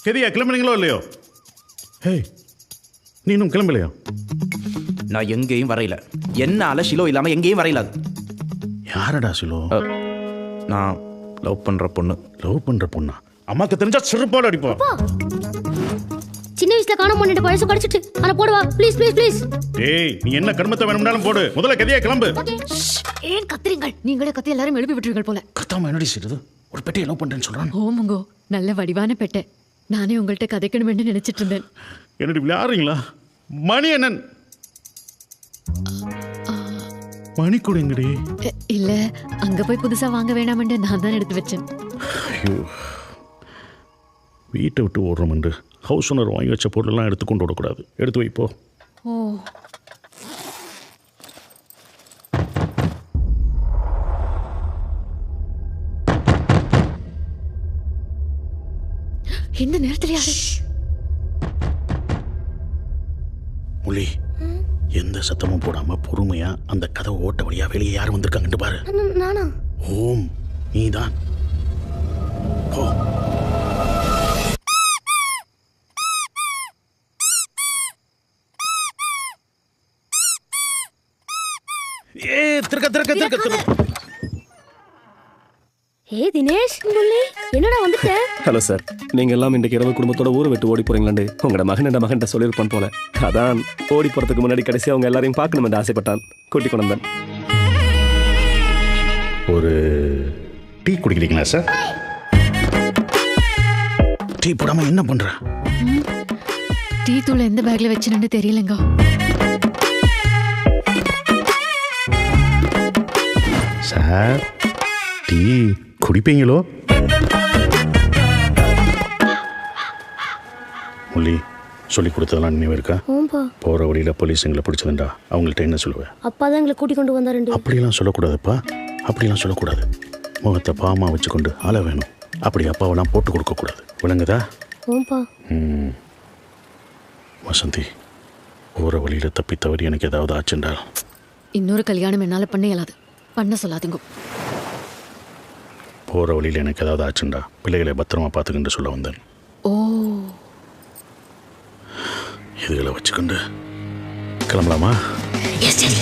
கெதியா கிளம்புறீங்களோ இல்லையோ? ஹே, நீ இன்னும் கிளம்பலையோ? நான் எங்கேயும் வரையில. என்னால ஷிலோ இல்லாம எங்கேயும் வரையில. யாரடா ஷிலோ? நான் லவ் பண்ற பொண்ணு. லவ் பண்ற பொண்ணா? அம்மாக்கு தெரிஞ்சா செருப்பால அடிப்போம். சின்ன வயசுல காணாம பண்ணிட்டு வயசு கடிச்சிட்டு அத போடுவா ப்ளீஸ் ப்ளீஸ் ப்ளீஸ். டேய், நீ என்ன கர்மத்தை வேணும்னாலும் போடு. முதல்ல கெதியா கிளம்பு. ஏன் கத்துறீங்கள்? நீங்களே கத்தி எல்லாரும் எழுப்பி விட்டுருங்கள் போல. கத்தாம என்னடி செய்யுது? ஒரு பெட்டியை லவ் பண்றேன்னு சொல்றான். ஓமுங்கோ, நல்ல வடிவான பெட்டை. நானே உங்கள்கிட்ட கதைக்கணும்னு நினைச்சிட்டு இருந்தேன். என்னடி விளையாடுறீங்களா? மணி என்னன் மணி கொடுங்கடி. இல்ல, அங்க போய் புதுசா வாங்க வேணாமண்டு நான் தான் எடுத்து வச்சேன். ஐயோ, வீட்டை விட்டு ஓடுறோம்ண்டு ஹவுஸ் ஓனர் வாங்கி வச்ச பொருளெல்லாம் எடுத்து கொண்டு விடக்கூடாது. எடுத்து வைப்போ. ஓ, இந்த நேரத்துல யாரு? முள்ளி, எந்த சத்தமும் போடாம பொறுமையா அந்த கதவை ஓட்ட வழியா வெளியே யார் வந்திருக்காங்கன்னு பாரு. நானா? ஓம், நீதான். போ. ஏ, திருக்க திருக்க திருக்க திருக்க. ஏ தினேஷ், முள்ளி, என்னடா வந்துட்ட? ஹலோ சார், நீங்க எல்லாம் இன்றைக்கு இரவு குடும்பத்தோட ஊரை விட்டு ஓடி போறீங்களாண்டு உங்களோட மகன்கிட்ட சொல்லியிருப்பான் போல. அதான் ஓடி போறதுக்கு முன்னாடி கடைசி அவங்க எல்லாரையும் பார்க்கணும் என்று ஆசைப்பட்டான். கூட்டி கொண்டு வந்தேன். ஒரு டீ குடிக்கிறீங்களா சார்? டீ போடாம என்ன பண்ற? டீ தூள் எந்த பேக்ல வச்சுன்னு தெரியலங்க. Sir, tea குடிப்பீங்களோ? முள்ளி, சொல்லி கொடுத்ததெல்லாம் நினைவு இருக்கா? போற வழியில போலீஸ் எங்களை பிடிச்சதுண்டா அவங்கள்ட்ட என்ன சொல்லுவேன்? அப்பா தான் எங்களை கூட்டி கொண்டு வந்தாருண்டு. அப்படிலாம் சொல்லக்கூடாதுப்பா. அப்படிலாம் சொல்லக்கூடாது. முகத்தை பாமா வச்சுக்கொண்டு ஆள வேணும். அப்படி அப்பாவெல்லாம் போட்டு கொடுக்கக்கூடாது. விளங்குதா? ஓம்பா. வசந்தி, போற வழியில தப்பி தவறி எனக்கு ஏதாவது ஆச்சுண்டால் இன்னொரு கல்யாணம் என்னால பண்ண இயலாது. பண்ண சொல்லாதீங்க. போற வழியில எனக்கு ஏதாவது ஆச்சுண்டா பிள்ளைகளை பத்திரமா பார்த்துக்கிட்டு சொல்ல வந்தேன். ஓ, இதுகளை வச்சுக்கொண்டு கிளம்பலாமா? எஸ் சரி.